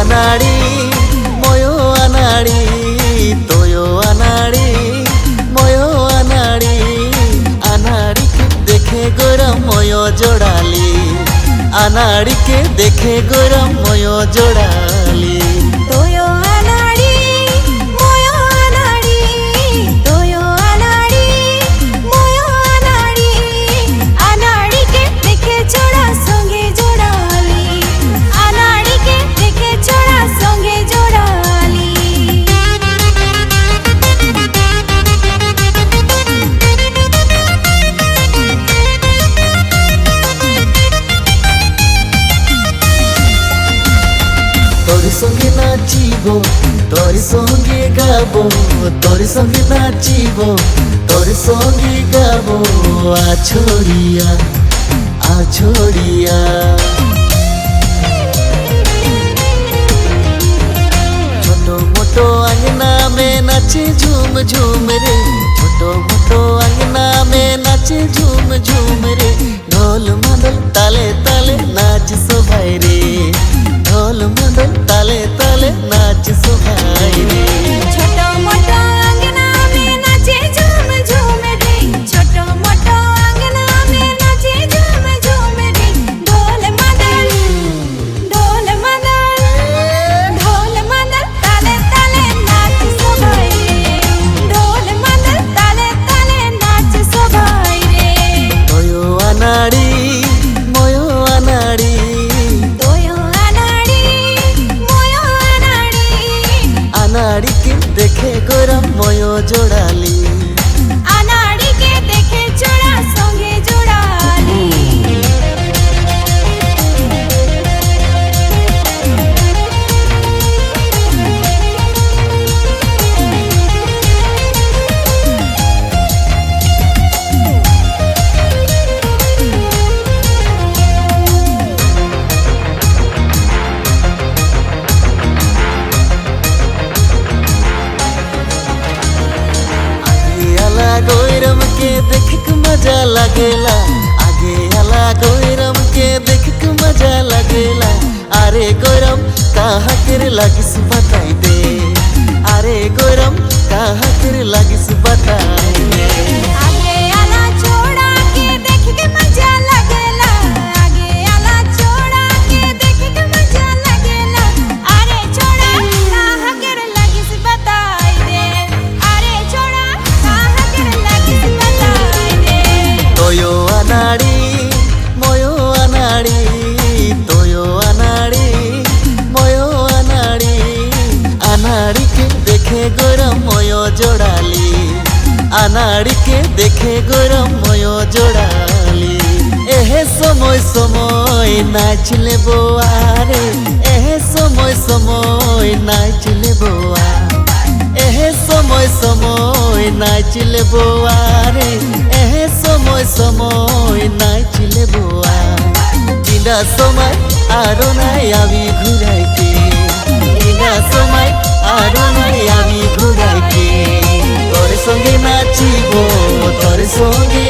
আনাড়ি ময়ো আনাড়ি তোয়ো আনাড়ি ময়ো আনাড়ি আনাড়িকে দেখে গরম ময়ো জোড়ালি আনাড়িকে দেখে গরম ময়ো জোড়ালি তোয়ো আনাড়ি ময়ো আনাড়ি তোয়ো আনাড়ি ময়ো আনাড়ি আনাড়িকে দেখে জোড়া সঙ্গে জোড়ালি আনাড়িকে দেখে জোড়া সঙ্গে জোড়ালি তোর সঙ্গে নাচিব তোর সঙ্গে গাবো তোর সঙ্গে নাচিব তোর সঙ্গে গাবো আছড়িয়া আছড়িয়া ছোট মোটো আঙ্গনা মে নাচে ঝুম ঝুম রে ছোট মোটো আঙ্গনা মে নাচে ঝুম ঝুম রে ঢোল মাদল তালে তালে নাচ সবাই রে ঢোল মাদল তালে তালে নাচ সবাই রে ছোট মোটো আঙ্গনা মে নাচে ঝুম ঝুম রে ছোট মোটো আঙ্গনা মে নাচে ঝুম ঝুম রে ঢোল মাদল ঢোল মাদল ঢোল মাদল তালে তালে নাচ সবাই রে ঢোল মাদল তালে তালে নাচ সবাই রে তোয়ো আনাড়ি ময়ো আনাড়ি তোয়ো আনাড়ি ময়ো আনাড়ি আনাড়িকে দেখে গরম ময়ো জোড়ালি আনাড়িকে দেখে জোড়া সঙ্গে জোড়ালি आगे आला गोइरम के देख के मजा लगेला आगे आला गोइरम के देख के मजा लगेला अरे गोइरम कहाँ कर लगिस बताई दे अरे गोइरम कहाँ कर लगिस बताई दे आगे आला छोड़ा के देख के मजा लगेला आगे आला छोड़ा के देख के मजा लगेला अरे छोड़ा कहाँ कर लगिस बताई दे अरे छोड़ा कहाँ कर लगिस बताई दे তোয়ো আনাড়ি ময়ো আনাড়ি তোয়ো আনাড়ি ময়ো আনাড়ি আনাড়িকে দেখে গরম ময়ো জোড়ালি আনাড়িকে দেখে গরম ময়ো জোড়ালি এহে সময় সময় নাচলে বোয়ারে এহে সময় সময় নাচলে বোয়া এহে সময় সময় নাচলে বোয়ারে এহে সময় সময় নাচলে বোয়া কিনা সময় আরো নাই আমি ঘুরাইতে কিনা সময় আরো নাই আমি ঘুরাইতে তোর সঙ্গে নাচিব তোর সঙ্গে